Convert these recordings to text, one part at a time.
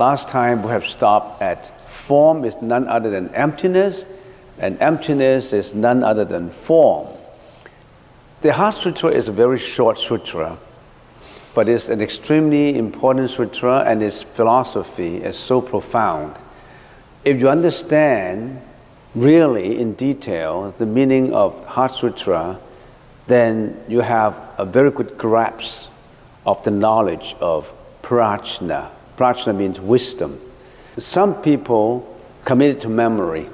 Last time we have stopped at form is none other than emptiness, and emptiness is none other than form. The Heart Sutra is a very short sutra, but it's an extremely important sutra, and its philosophy is so profound. If you understand really in detail the meaning of Heart Sutra, then you have a very good grasp of the knowledge of prajna. Prajna means wisdom. Some people commit it to memory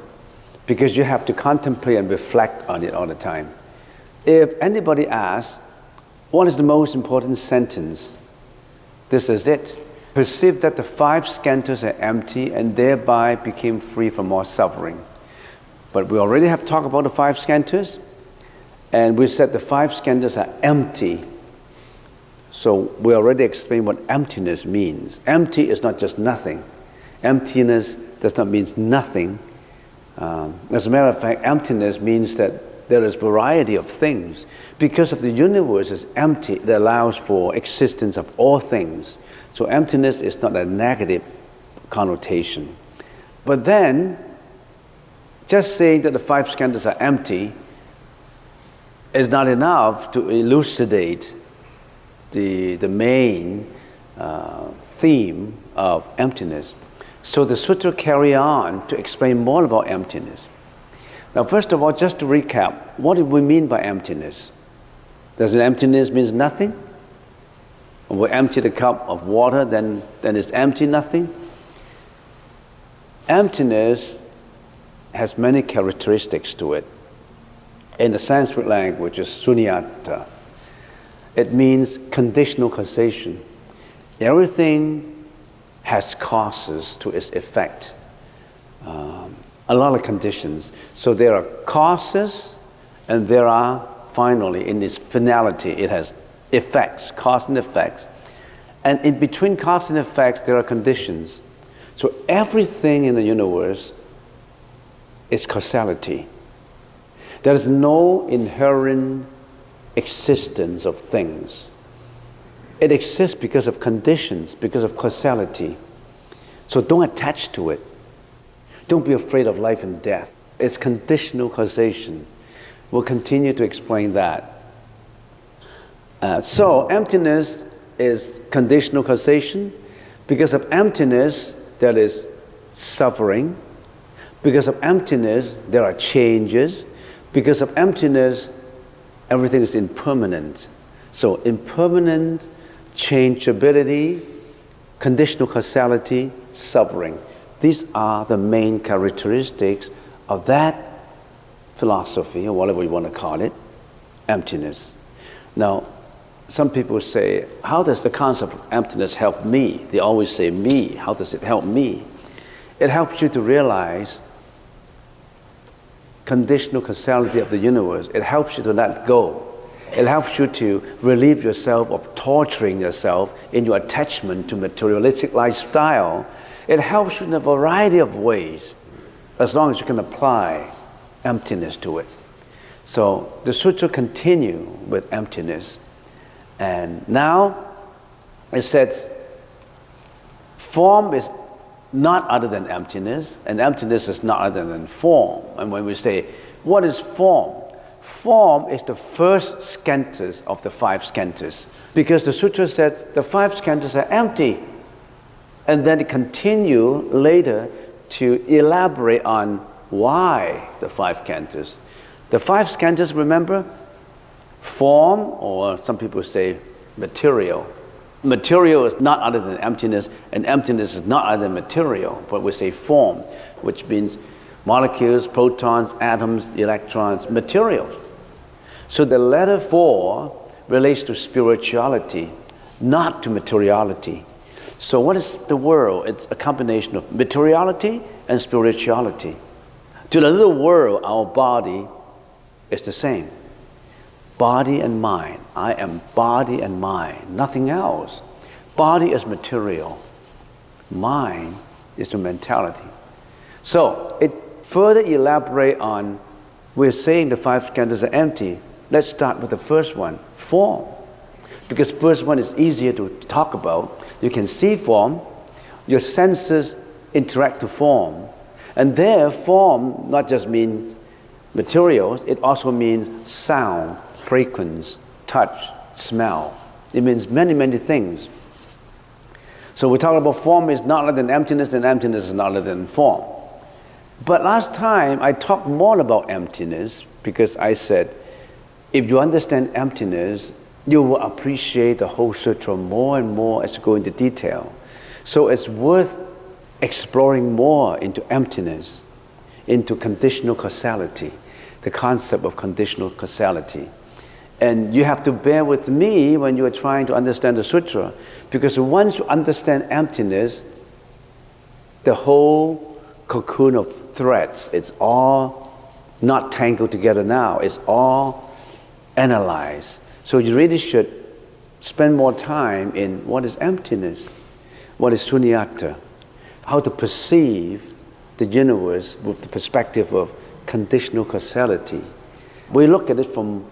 because you have to contemplate and reflect on it all the time. If anybody asks, what is the most important sentence? This is it. Perceive that the 5 skandhas are empty and thereby became free from all suffering. But we already have talked about the 5 skandhas, and we said the 5 skandhas are empty. So we already explained what emptiness means. Empty is not just nothing. Emptiness does not mean nothing. As a matter of fact, emptiness means that there is variety of things. Because of the universe is empty, it allows for existence of all things. So emptiness is not a negative connotation. But then, just saying that the 5 skandhas are empty is not enough to elucidate the main theme of emptiness. So the sutra carry on to explain more about emptiness. Now, first of all, just to recap, what do we mean by emptiness? Does emptiness mean nothing? When we empty the cup of water, then it's empty, nothing? Emptiness has many characteristics to it. In the Sanskrit language, it's sunyata. It means conditional causation. Everything has causes to its effect. A lot of conditions. So there are causes, and there are, finally, in its finality, it has effects, cause and effects. And in between cause and effects, there are conditions. So everything in the universe is causality. There is no inherent existence of things. It exists because of conditions, because of causality. So don't attach to it. Don't be afraid of life and death. It's conditional causation. We'll continue to explain that. So emptiness is conditional causation. Because of emptiness, there is suffering. Because of emptiness, there are changes. Because of emptiness, everything is impermanent. So impermanent, changeability, conditional causality, suffering. These are the main characteristics of that philosophy, or whatever you want to call it, emptiness. Now, some people say, how does the concept of emptiness help me? They always say me. How does it help me? It helps you to realize conditional causality of the universe. It helps you to let go. It helps you to relieve yourself of torturing yourself in your attachment to materialistic lifestyle. It helps you in a variety of ways, as long as you can apply emptiness to it. So the sutra continues with emptiness. And now it says, form is not other than emptiness, and emptiness is not other than form. And when we say, what is form? Form is the first skandhas of the 5 skandhas. Because the sutra says the 5 skandhas are empty. And then it continues later to elaborate on why the 5 skandhas. The 5 skandhas, remember? Form, or some people say material. Material is not other than emptiness, and emptiness is not other than material, but we say form, which means molecules, protons, atoms, electrons, materials. So the letter 4 relates to spirituality, not to materiality. So what is the world? It's a combination of materiality and spirituality. To the little world, our body is the same. Body and mind. I am body and mind, nothing else. Body is material. Mind is the mentality. So it further elaborate on, we're saying the 5 skandhas are empty. Let's start with the first one, form. Because first one is easier to talk about. You can see form. Your senses interact to form. And there, form not just means materials, it also means sound, frequency, touch, smell. It means many, many things. So we talk about form is not other than emptiness, and emptiness is not other than form. But last time I talked more about emptiness because I said, if you understand emptiness, you will appreciate the whole sutra more and more as you go into detail. So it's worth exploring more into emptiness, into conditional causality, the concept of conditional causality. And you have to bear with me when you are trying to understand the sutra, because once you understand emptiness, the whole cocoon of threads, it's all not tangled together now, it's all analyzed. So you really should spend more time in what is emptiness, what is shunyata, how to perceive the universe with the perspective of conditional causality. We look at it from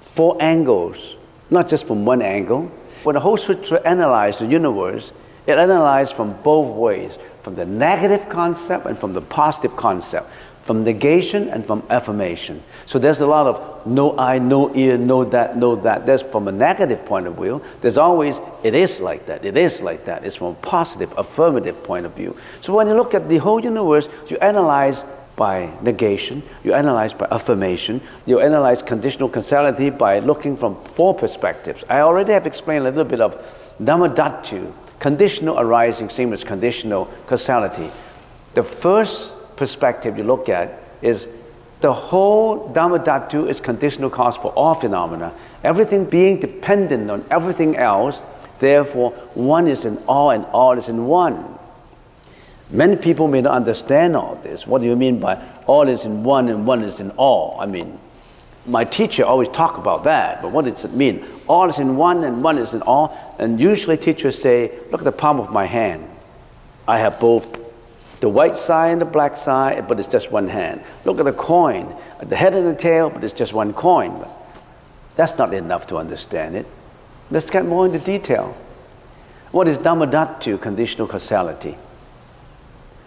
4 angles, not just from one angle. When the whole sutra analyzes the universe, it analyzes from both ways, from the negative concept and from the positive concept, from negation and from affirmation. So there's a lot of no eye, no ear, no that, no that. That's from a negative point of view. There's always, it is like that, it is like that. It's from a positive, affirmative point of view. So when you look at the whole universe, you analyze by negation, you analyze by affirmation, you analyze conditional causality by looking from 4 perspectives. I already have explained a little bit of Dhammadhatu, conditional arising, same as conditional causality. The first perspective you look at is the whole Dhammadhatu is conditional cause for all phenomena. Everything being dependent on everything else, therefore one is in all and all is in one. Many people may not understand all this. What do you mean by all is in one and one is in all? I mean, my teacher always talk about that, but what does it mean? All is in one and one is in all. And usually teachers say, look at the palm of my hand. I have both the white side and the black side, but it's just one hand. Look at the coin, at the head and the tail, but it's just one coin. But that's not enough to understand it. Let's get more into detail. What is Dhammadhatu, conditional causality?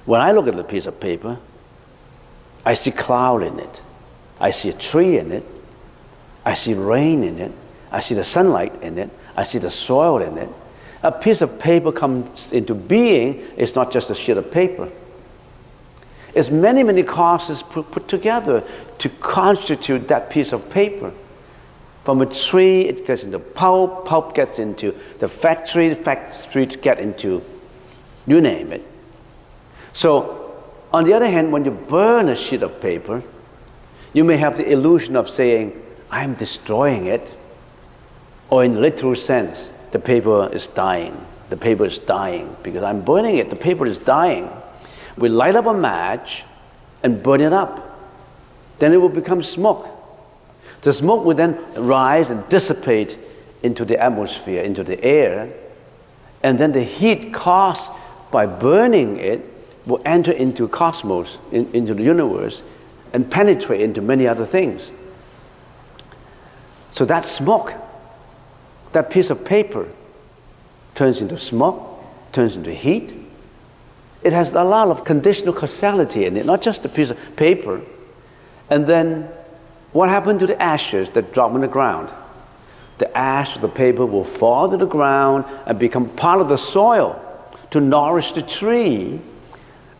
When I look at a piece of paper, I see cloud in it. I see a tree in it. I see rain in it. I see the sunlight in it. I see the soil in it. A piece of paper comes into being, it's not just a sheet of paper. It's many, many causes put together to constitute that piece of paper. From a tree, it gets into pulp, pulp gets into the factory gets into, you name it. So, on the other hand, when you burn a sheet of paper, you may have the illusion of saying, I'm destroying it. Or in literal sense, the paper is dying. The paper is dying because I'm burning it. The paper is dying. We light up a match and burn it up. Then it will become smoke. The smoke will then rise and dissipate into the atmosphere, into the air. And then the heat caused by burning it will enter into cosmos, into the universe, and penetrate into many other things. So that smoke, that piece of paper, turns into smoke, turns into heat. It has a lot of conditional causality in it, not just a piece of paper. And then what happened to the ashes that drop on the ground? The ash of the paper will fall to the ground and become part of the soil to nourish the tree.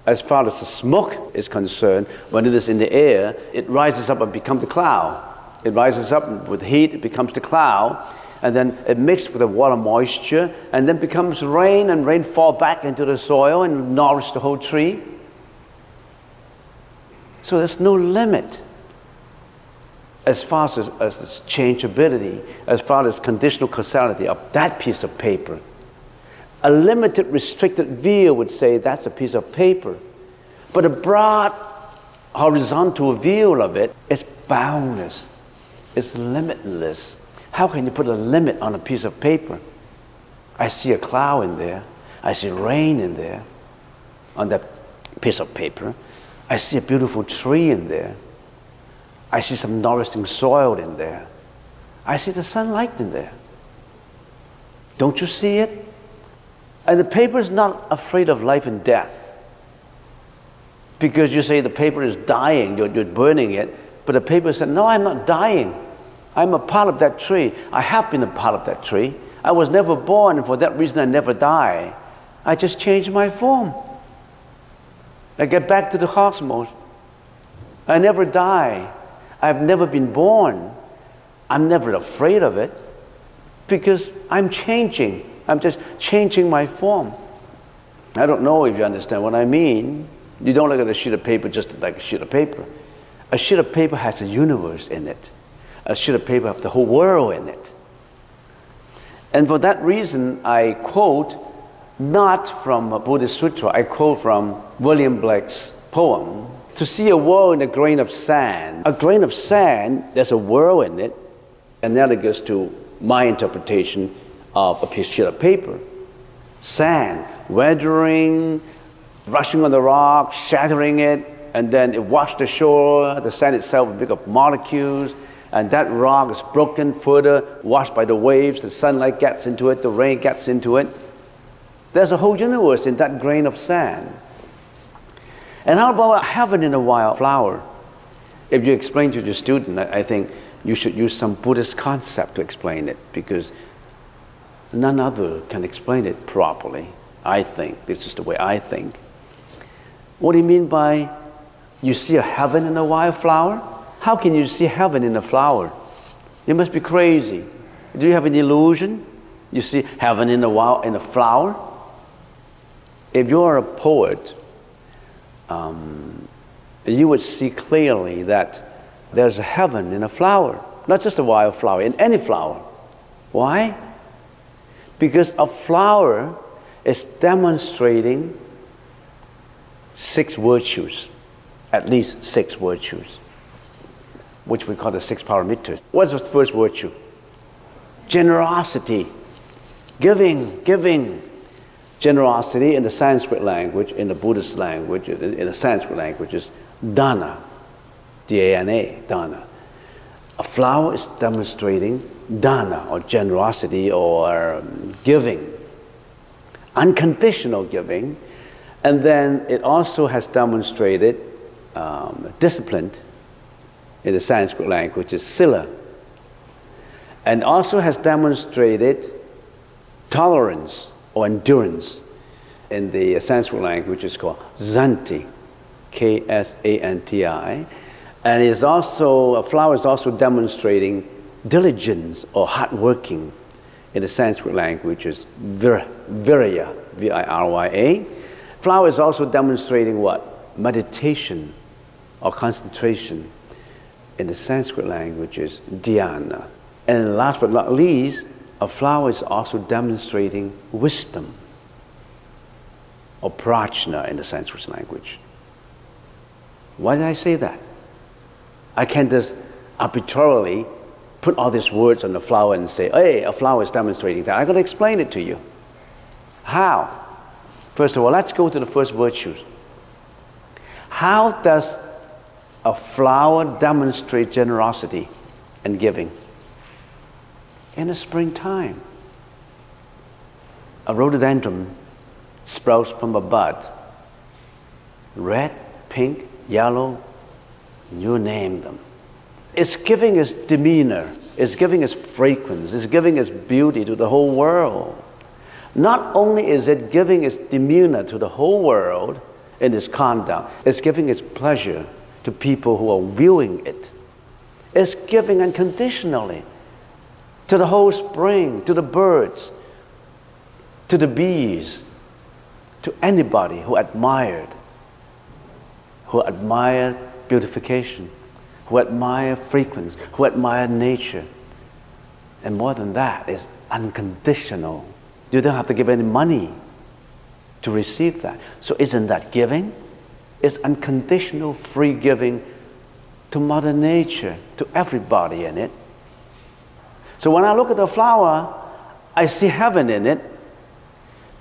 As far as the smoke is concerned, when it is in the air, it rises up and becomes the cloud. It rises up with heat, it becomes the cloud, and then it mixes with the water moisture, and then becomes rain, and rain falls back into the soil and nourishes the whole tree. So there's no limit as far as changeability, as far as conditional causality of that piece of paper. A limited, restricted view would say that's a piece of paper. But a broad, horizontal view of it is boundless. It's limitless. How can you put a limit on a piece of paper? I see a cloud in there. I see rain in there on that piece of paper. I see a beautiful tree in there. I see some nourishing soil in there. I see the sunlight in there. Don't you see it? And the paper is not afraid of life and death. Because you say the paper is dying, you're burning it, but the paper said, no, I'm not dying. I'm a part of that tree. I have been a part of that tree. I was never born, and for that reason I never die. I just changed my form. I get back to the cosmos. I never die. I've never been born. I'm never afraid of it because I'm changing. I'm just changing my form. I don't know if you understand what I mean. You don't look at a sheet of paper just like a sheet of paper. A sheet of paper has a universe in it. A sheet of paper has the whole world in it. And for that reason, I quote not from a Buddhist Sutra, I quote from William Blake's poem, to see a world in a grain of sand. A grain of sand, there's a world in it, and then it goes to my interpretation of a sheet of paper. Sand, weathering, rushing on the rock, shattering it, and then it washed the shore. The sand itself is made of molecules, and that rock is broken further, washed by the waves. The sunlight gets into it, the rain gets into it. There's a whole universe in that grain of sand. And how about heaven in a wildflower? If you explain to your student, I think you should use some Buddhist concept to explain it, because none other can explain it properly, I think. This is the way I think. What do you mean by you see a heaven in a wildflower? How can you see heaven in a flower? You must be crazy. Do you have an illusion? You see heaven in a flower? If you are a poet, you would see clearly that there's a heaven in a flower, not just a wildflower, in any flower. Why? Because a flower is demonstrating 6 virtues, at least 6 virtues, which we call the 6 parameters. What's the first virtue? Generosity, giving. Generosity in the Sanskrit language, in the Buddhist language, in the Sanskrit language is dana, D-A-N-A, dana. A flower is demonstrating dana, or generosity, or giving, unconditional giving. And then it also has demonstrated discipline in the Sanskrit language is sila, and also has demonstrated tolerance or endurance in the Sanskrit language is called zanti, K-S-A-N-T-I, and is also, a flower is also demonstrating diligence or hard working in the Sanskrit language is virya, V-I-R-Y-A. Flower is also demonstrating what? Meditation or concentration in the Sanskrit language is dhyana. And last but not least, a flower is also demonstrating wisdom or prajna in the Sanskrit language. Why did I say that? I can't just arbitrarily put all these words on the flower and say, hey, a flower is demonstrating that. I got to explain it to you. How? First of all, let's go to the first virtues. How does a flower demonstrate generosity and giving? In the springtime, a rhododendron sprouts from a bud. Red, pink, yellow, you name them. It's giving its demeanor, it's giving its fragrance, it's giving its beauty to the whole world. Not only is it giving its demeanor to the whole world in its conduct, it's giving its pleasure to people who are viewing it. It's giving unconditionally to the whole spring, to the birds, to the bees, to anybody who admired beautification, who admire frequency, who admire nature. And more than that, it's unconditional. You don't have to give any money to receive that. So isn't that giving? It's unconditional free giving to Mother Nature, to everybody in it. So when I look at the flower, I see heaven in it,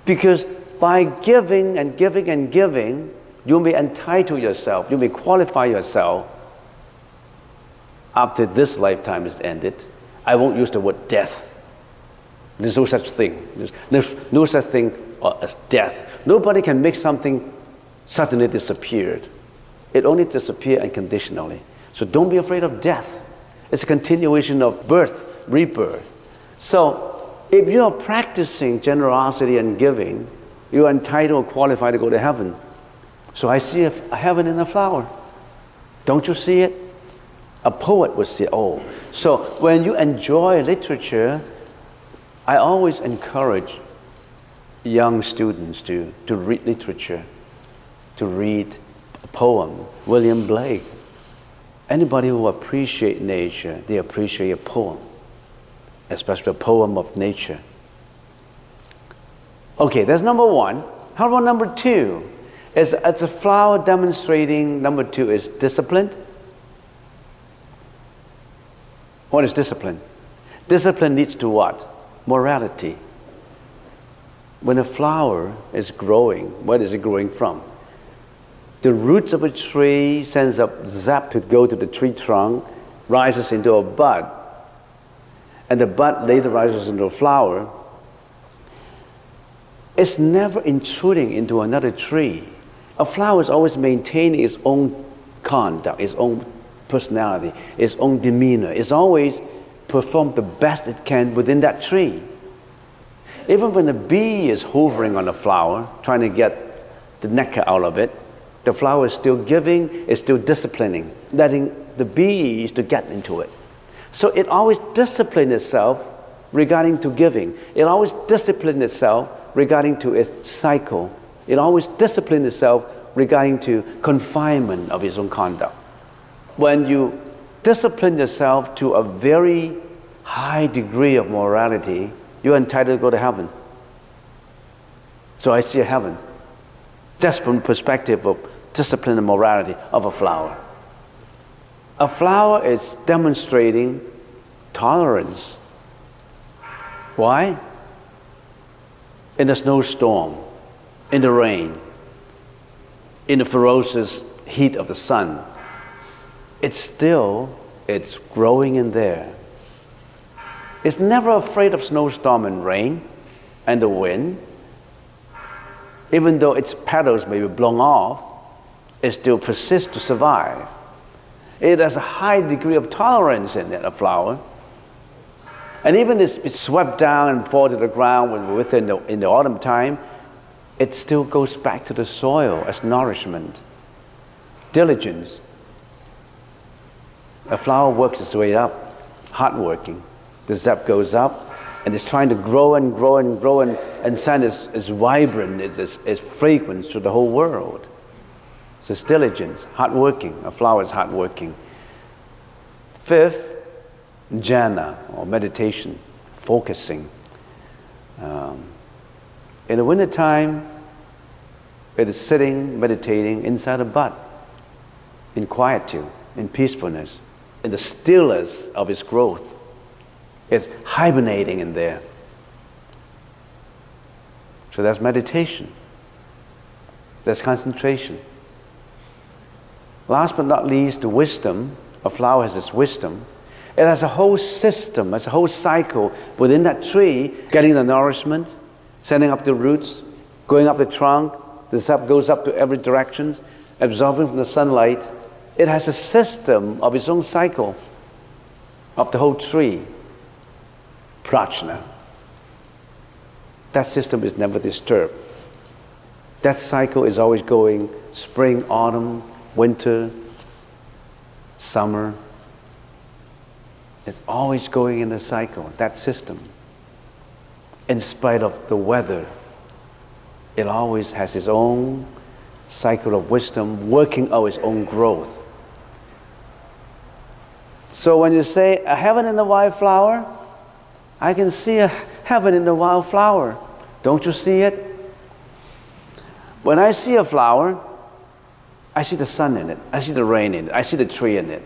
because by giving and giving and giving, you may entitle yourself, you may qualify yourself after this lifetime is ended. I won't use the word death. There's no such thing. There's no such thing or as death. Nobody can make something suddenly disappear. It only disappears unconditionally. So don't be afraid of death. It's a continuation of birth, rebirth. So if you are practicing generosity and giving, you are entitled or qualified to go to heaven. So I see a heaven in a flower. Don't you see it? A poet would say, oh. So when you enjoy literature, I always encourage young students to read literature, to read a poem, William Blake. Anybody who appreciates nature, they appreciate a poem, especially a poem of nature. Okay, that's number one. How about number two? It's a flower demonstrating, number two is discipline. What is discipline? Discipline leads to what? Morality. When a flower is growing, what is it growing from? The roots of a tree sends up sap to go to the tree trunk, rises into a bud, and the bud later rises into a flower. It's never intruding into another tree. A flower is always maintaining its own conduct, its own personality, its own demeanor. It's always performed the best it can within that tree. Even when a bee is hovering on a flower, trying to get the nectar out of it, the flower is still giving, is still disciplining, letting the bees to get into it. So it always disciplines itself regarding to giving. It always disciplines itself regarding to its cycle. It always disciplines itself regarding to confinement of its own conduct. When you discipline yourself to a very high degree of morality, you're entitled to go to heaven. So I see a heaven, just from the perspective of discipline and morality of a flower. A flower is demonstrating tolerance. Why? In a snowstorm, in the rain, in the ferocious heat of the sun, it's growing in there. It's never afraid of snowstorm and rain and the wind. Even though its petals may be blown off, it still persists to survive. It has a high degree of tolerance in it, a flower. And even if it's swept down and fall to the ground in the autumn time, it still goes back to the soil as nourishment. Diligence. A flower works its way up, hardworking. The sap goes up, and it's trying to grow and grow and grow, and send its vibrant, its fragrance to the whole world. So it's diligence, hardworking. A flower is hardworking. Fifth, jhana, or meditation, focusing. In the wintertime, it is sitting, meditating inside a bud, in quietude, in peacefulness, in the stillness of its growth. It's hibernating in there. So that's meditation. That's concentration. Last but not least, the wisdom. A flower has its wisdom. It has a whole system, has a whole cycle within that tree, getting the nourishment, sending up the roots, going up the trunk, the sap goes up to every direction, absorbing from the sunlight. It has a system of its own cycle of the whole tree. Prajna. That system is never disturbed. That cycle is always going spring, autumn, winter, summer. It's always going in a cycle, that system. In spite of the weather, it always has its own cycle of wisdom working out its own growth. So when you say a heaven in the wildflower, I can see a heaven in the wildflower. Don't you see it? When I see a flower, I see the sun in it. I see the rain in it. I see the tree in it.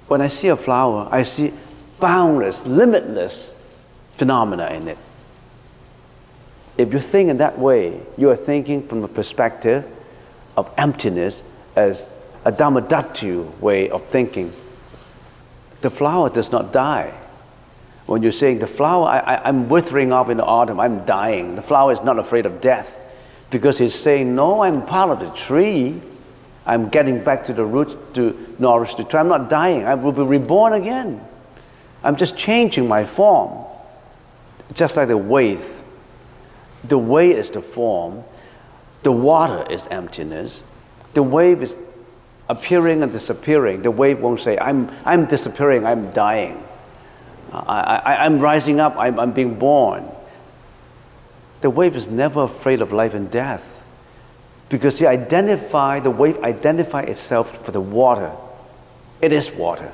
When I see a flower, I see boundless, limitless phenomena in it. If you think in that way, you are thinking from the perspective of emptiness as a Dhammadhatu way of thinking. The flower does not die. When you're saying the flower, I'm withering up in the autumn, I'm dying. The flower is not afraid of death because he's saying, no, I'm part of the tree. I'm getting back to the roots to nourish the tree. I'm not dying. I will be reborn again. I'm just changing my form. Just like the wave. The wave is the form. The water is emptiness. The wave is appearing and disappearing. The wave won't say, I'm disappearing, I'm dying. I'm rising up, I'm being born. The wave is never afraid of life and death because the wave identifies itself with the water. It is water,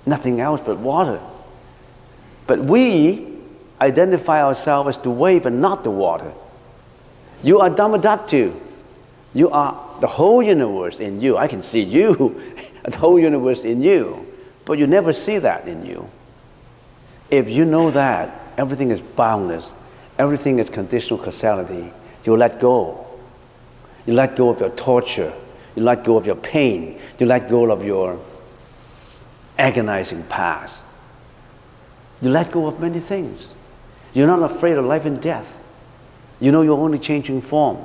nothing else but water. But we identify ourselves as the wave and not the water. You are Dhammadhatu. You are the whole universe in you. I can see you, the whole universe in you, but you never see that in you. If you know that everything is boundless, everything is conditional causality, you let go. You let go of your torture. You let go of your pain. You let go of your agonizing past. You let go of many things. You're not afraid of life and death. You know you're only changing form.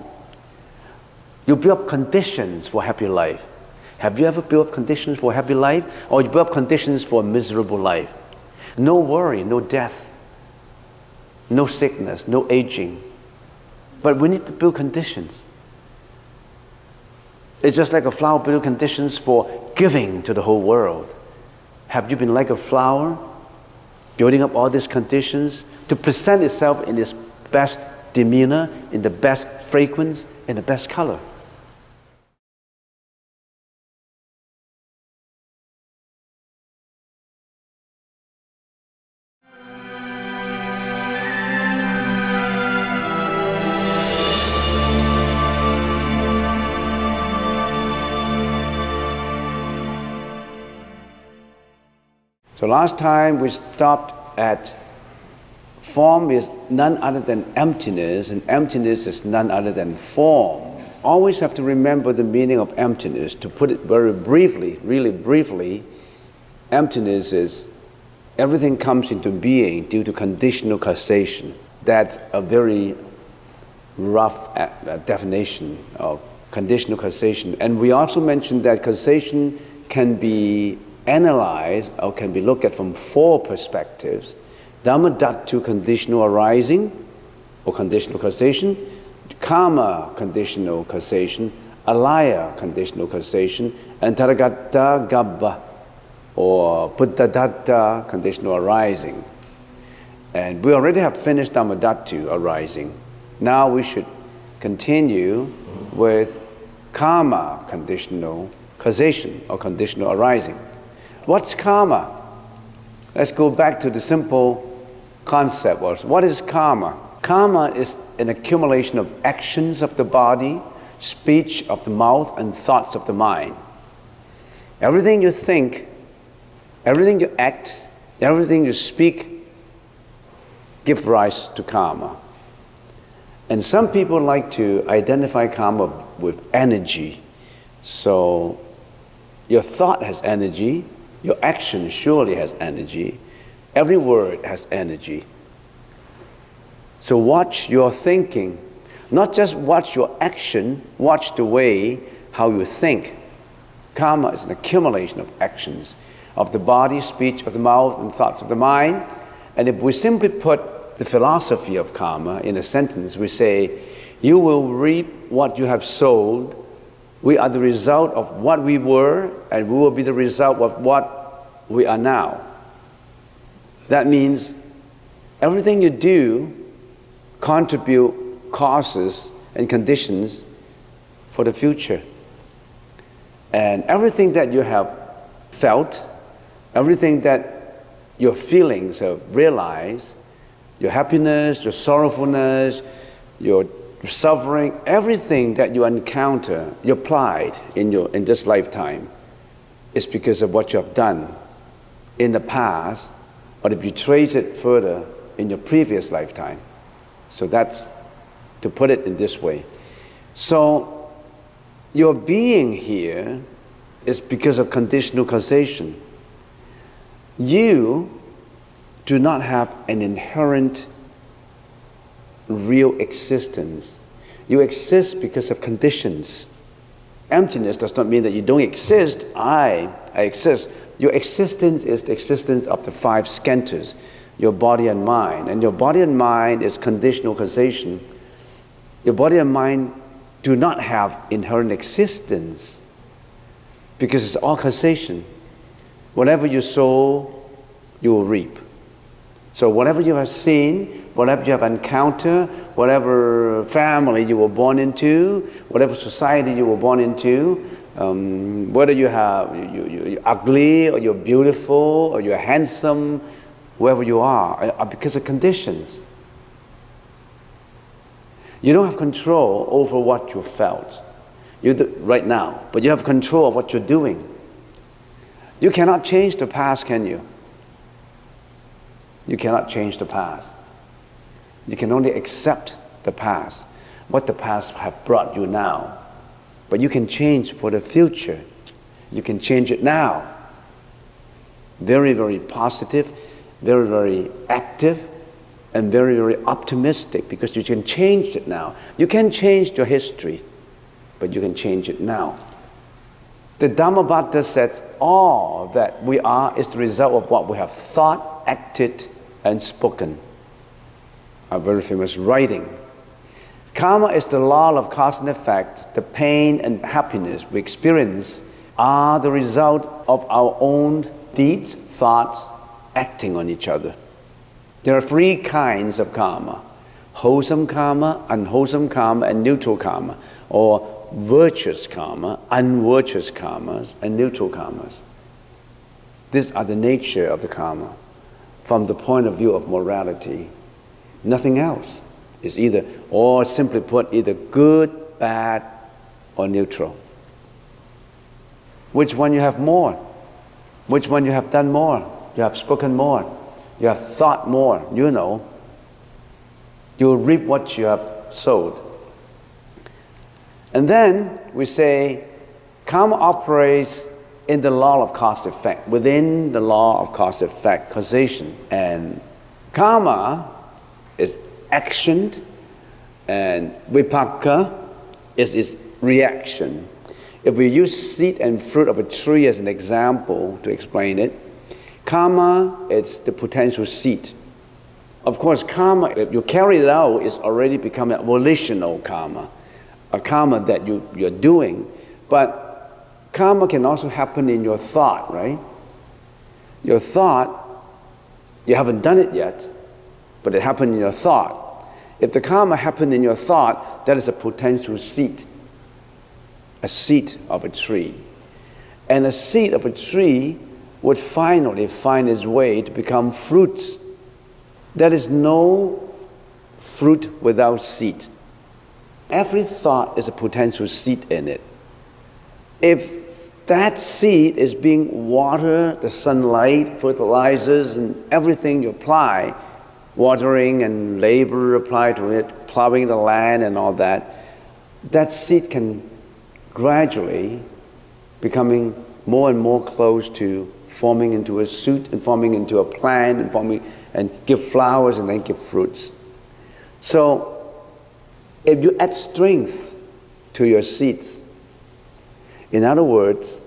You build up conditions for happy life. Have you ever built up conditions for a happy life? Or you build up conditions for a miserable life? No worry, no death, no sickness, no aging. But we need to build conditions. It's just like a flower building conditions for giving to the whole world. Have you been like a flower, building up all these conditions to present itself in its best demeanor, in the best fragrance, in the best color? So last time we stopped at form is none other than emptiness, and emptiness is none other than form. Always have to remember the meaning of emptiness. To put it very briefly, really briefly, emptiness is everything comes into being due to conditional causation. That's a very rough definition of conditional causation. And we also mentioned that causation can be analyzed or can be looked at from four perspectives. Dhammadhatu, conditional arising or conditional causation, karma, conditional causation, alaya, conditional causation, and taragata gabba or buddhadatta, conditional arising. And we already have finished Dhammadhatu, arising. Now we should continue with karma, conditional causation or conditional arising. What's karma? Let's go back to the simple concept. What is karma? Karma is an accumulation of actions of the body, speech of the mouth, and thoughts of the mind. Everything you think, everything you act, everything you speak, give rise to karma. And some people like to identify karma with energy. So your thought has energy, your action surely has energy. Every word has energy. So watch your thinking. Not just watch your action, watch the way how you think. Karma is an accumulation of actions of the body, speech of the mouth, and thoughts of the mind. And if we simply put the philosophy of karma in a sentence, we say, you will reap what you have sowed. We are the result of what we were, and we will be the result of what we are now. That means everything you do contribute causes and conditions for the future. And everything that you have felt, everything that your feelings have realized, your happiness, your sorrowfulness, your suffering, everything that you encounter, your pride in this lifetime is because of what you have done in the past, or if you trace it further in your previous lifetime. So that's to put it in this way. So your being here is because of conditional causation. You do not have an inherent real existence. You exist because of conditions. Emptiness does not mean that you don't exist. I exist. Your existence is the existence of the five skandhas, your body and mind. And your body and mind is conditional causation. Your body and mind do not have inherent existence because it's all causation. Whatever you sow, you will reap. So whatever you have seen, whatever you have encountered, whatever family you were born into, whatever society you were born into, whether you're ugly or you're beautiful or you're handsome, whoever you are because of conditions. You don't have control over what you felt right now, but you have control of what you're doing. You cannot change the past, can you? You cannot change the past. You can only accept the past, what the past have brought you now. But you can change for the future. You can change it now. Very, very positive, very, very active, and very, very optimistic because you can change it now. You can change your history, but you can change it now. The Dhammabhatta says all that we are is the result of what we have thought, acted, and spoken. A very famous writing. Karma is the law of cause and effect. The pain and happiness we experience are the result of our own deeds, thoughts, acting on each other. There are three kinds of karma: wholesome karma, unwholesome karma, and neutral karma, or virtuous karma, unvirtuous karmas, and neutral karmas. These are the nature of the karma from the point of view of morality. Nothing else is either, or simply put, either good, bad, or neutral. Which one you have more? Which one you have done more? You have spoken more. You have thought more. You know. You will reap what you have sowed. And then we say karma operates in the law of cause-effect, within the law of cause-effect, causation. And karma is action, and vipaka is its reaction. If we use seed and fruit of a tree as an example to explain it, karma is the potential seed. Of course, karma, if you carry it out, is already becoming a volitional karma, a karma that you're doing. But karma can also happen in your thought, right? Your thought, you haven't done it yet, but it happened in your thought. If the karma happened in your thought, that is a potential seed of a tree. And a seed of a tree would finally find its way to become fruits. There is no fruit without seed. Every thought is a potential seed in it. If that seed is being watered, the sunlight, fertilizers, and everything you apply, watering and labor applied to it, plowing the land and all that, that seed can gradually becoming more and more close to forming into a shoot and forming into a plant and forming and give flowers and then give fruits. So if you add strength to your seeds, in other words,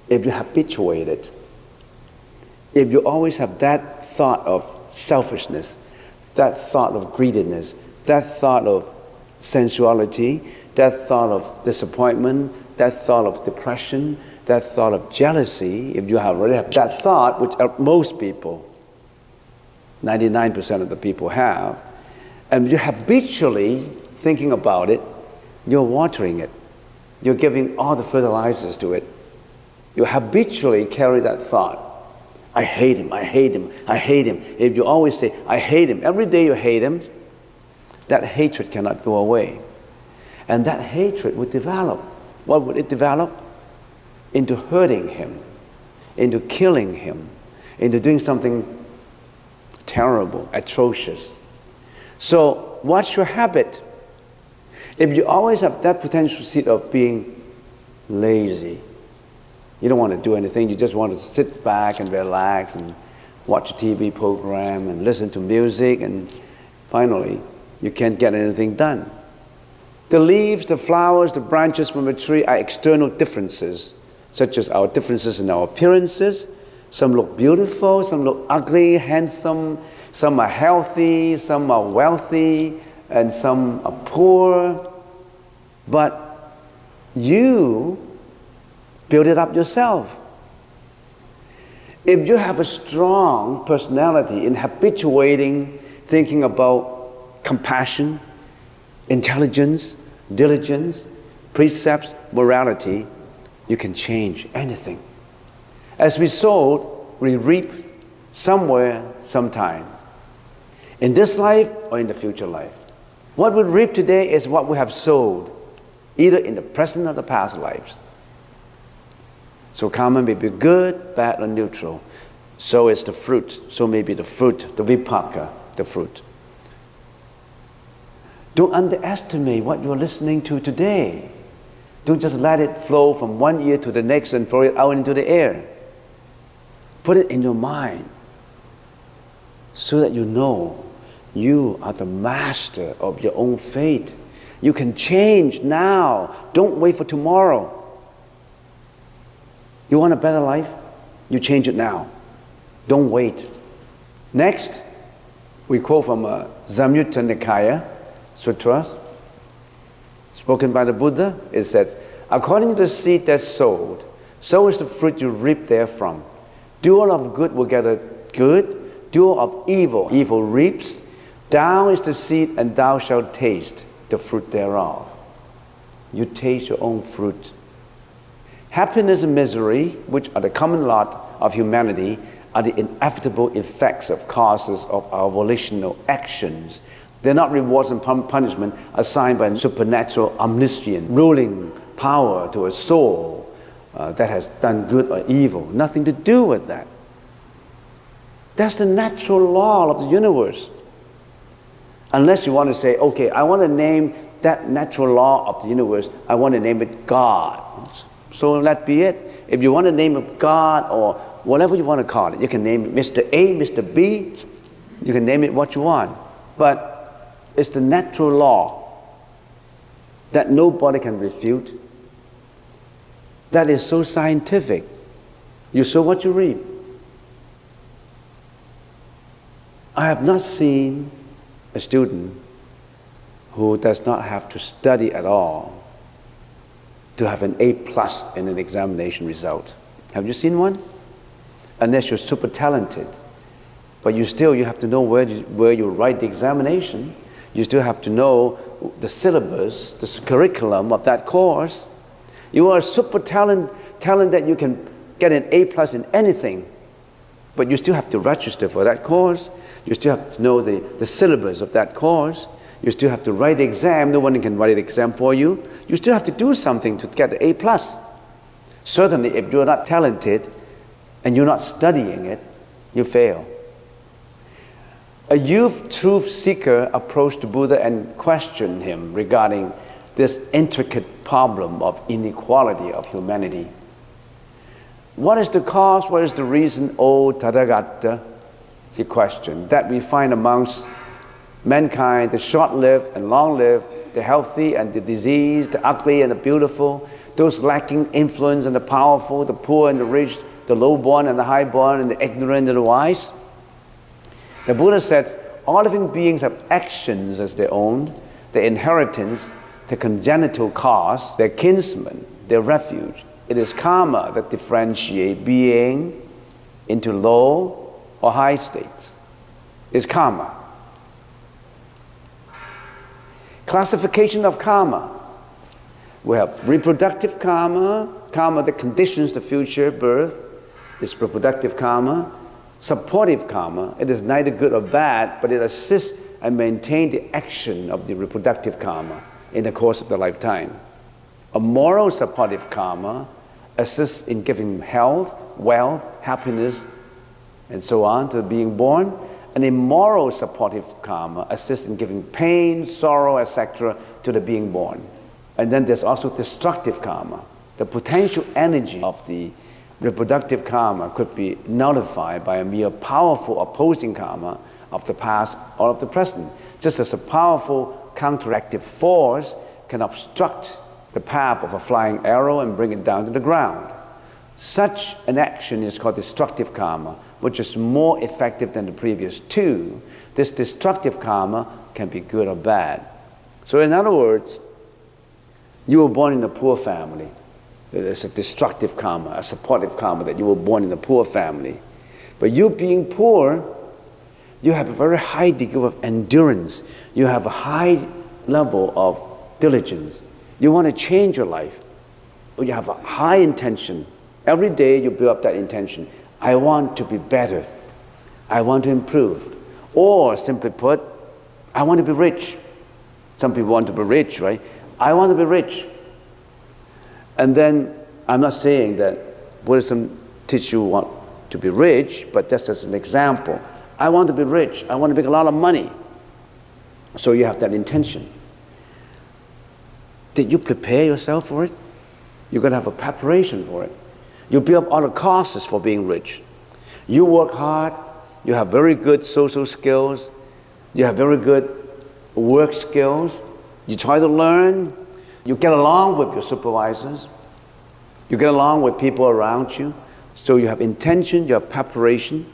if you habituate it, if you always have that thought of selfishness, that thought of greediness, that thought of sensuality, that thought of disappointment, that thought of depression, that thought of jealousy, if you already have that thought, which most people, 99% of the people have, and you're habitually thinking about it, you're watering it. You're giving all the fertilizers to it. You habitually carry that thought. I hate him, I hate him, I hate him. If you always say, I hate him, every day you hate him, that hatred cannot go away. And that hatred would develop. What would it develop? Into hurting him, into killing him, into doing something terrible, atrocious. So what's your habit? If you always have that potential seed of being lazy, you don't want to do anything, you just want to sit back and relax and watch a TV program and listen to music, and finally, you can't get anything done. The leaves, the flowers, the branches from a tree are external differences, such as our differences in our appearances. Some look beautiful, some look ugly, handsome, some are healthy, some are wealthy, and some are poor. But you build it up yourself. If you have a strong personality in habituating thinking about compassion, intelligence, diligence, precepts, morality, you can change anything. As we sowed, we reap somewhere, sometime. In this life or in the future life. What we reap today is what we have sowed, either in the present or the past lives. So karma may be good, bad, or neutral. So is the fruit. So may be the fruit, the vipaka, the fruit. Don't underestimate what you're listening to today. Don't just let it flow from one ear to the next and throw it out into the air. Put it in your mind so that you know you are the master of your own fate. You can change now. Don't wait for tomorrow. You want a better life? You change it now. Don't wait. Next, we quote from Samyutta Nikaya Sutras, spoken by the Buddha. It says, according to the seed that's sowed, so is the fruit you reap therefrom. Doer of good will get a good, doer of evil, evil reaps. Down is the seed, and thou shalt taste the fruit thereof. You taste your own fruit. Happiness and misery, which are the common lot of humanity, are the inevitable effects of causes of our volitional actions. They're not rewards and punishment assigned by supernatural, omniscient, ruling power to a soul that has done good or evil. Nothing to do with that. That's the natural law of the universe. Unless you want to say, okay, I want to name that natural law of the universe, I want to name it God. So let be it. If you want to name it God or whatever you want to call it, you can name it Mr. A, Mr. B, you can name it what you want. But it's the natural law that nobody can refute. That is so scientific. You sow what you reap. I have not seen a student who does not have to study at all to have an A+ in an examination result. Have you seen one? Unless you're super talented. But you have to know where you write the examination. You still have to know the syllabus, the curriculum of that course. You are a super talent that you can get an A+ in anything. But you still have to register for that course. You still have to know the syllabus of that course. You still have to write the exam. No one can write the exam for you. You still have to do something to get the A+. Certainly, if you're not talented and you're not studying it, you fail. A youth truth seeker approached the Buddha and questioned him regarding this intricate problem of inequality of humanity. What is the cause? What is the reason, O Tathagata? He questioned, that we find amongst mankind the short-lived and long-lived, the healthy and the diseased, the ugly and the beautiful, those lacking influence and the powerful, the poor and the rich, the low-born and the high-born, and the ignorant and the wise. The Buddha says, all living beings have actions as their own, their inheritance, their congenital cause, their kinsman, their refuge. It is karma that differentiates being into low or high states. It's karma. Classification of karma. We have reproductive karma, karma that conditions the future birth is reproductive karma. Supportive karma, it is neither good or bad, but it assists and maintains the action of the reproductive karma in the course of the lifetime. A moral supportive karma assists in giving health, wealth, happiness, and so on to the being born. An immoral supportive karma assists in giving pain, sorrow, etc. to the being born. And then there's also destructive karma, the potential energy of the reproductive karma could be nullified by a mere powerful opposing karma of the past or of the present, just as a powerful counteractive force can obstruct the path of a flying arrow and bring it down to the ground. Such an action is called destructive karma, which is more effective than the previous two. This destructive karma can be good or bad. So in other words, you were born in a poor family. There's a destructive karma, a supportive karma that you were born in a poor family. But you being poor, you have a very high degree of endurance. You have a high level of diligence. You want to change your life. You have a high intention. Every day you build up that intention. I want to be better. I want to improve. Or simply put, I want to be rich. Some people want to be rich, right? I want to be rich. And then, I'm not saying that Buddhism teaches you want to be rich, but just as an example. I want to be rich. I want to make a lot of money. So you have that intention. Did you prepare yourself for it? You're going to have a preparation for it. You build up all the causes for being rich. You work hard. You have very good social skills. You have very good work skills. You try to learn. You get along with your supervisors. You get along with people around you. So you have intention, you have preparation.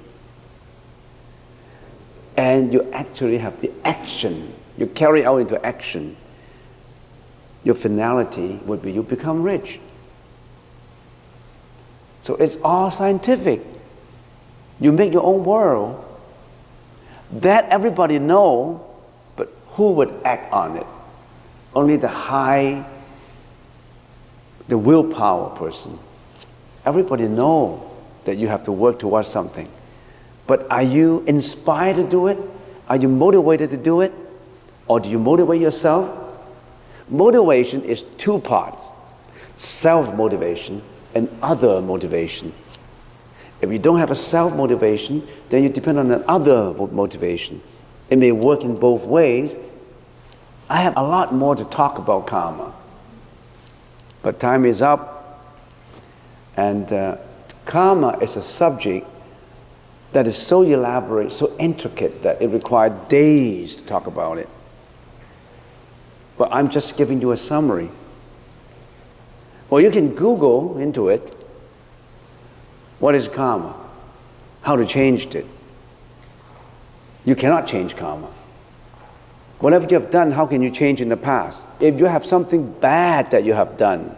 And you actually have the action. You carry out into action. Your finality would be you become rich. So it's all scientific. You make your own world. That everybody know, but who would act on it? Only the willpower person. Everybody know that you have to work towards something. But are you inspired to do it? Are you motivated to do it? Or do you motivate yourself? Motivation is two parts. Self-motivation and other motivation. If you don't have a self-motivation, then you depend on another motivation. It may work in both ways. I have a lot more to talk about karma. But time is up. And karma is a subject that is so elaborate, so intricate, that it requires days to talk about it. But I'm just giving you a summary. Or you can Google into it. What is karma? How to change it? You cannot change karma. Whatever you have done, how can you change in the past? If you have something bad that you have done,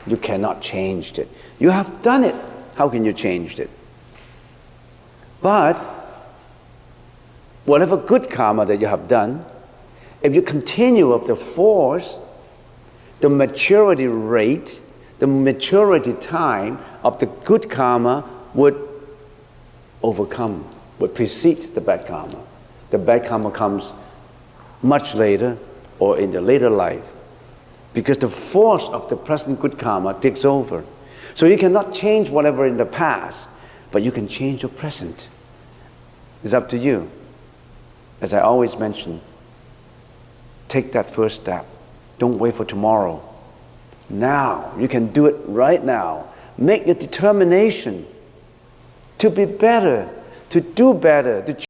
you cannot change it. You have done it. How can you change it? But whatever good karma that you have done, if you continue with the force, the maturity rate, the maturity time of the good karma would overcome, would precede the bad karma. The bad karma comes much later or in the later life, because the force of the present good karma takes over. So you cannot change whatever in the past, but you can change your present. It's up to you. As I always mention, take that first step. Don't wait for tomorrow. Now, you can do it right now. Make your determination to be better, to do better, to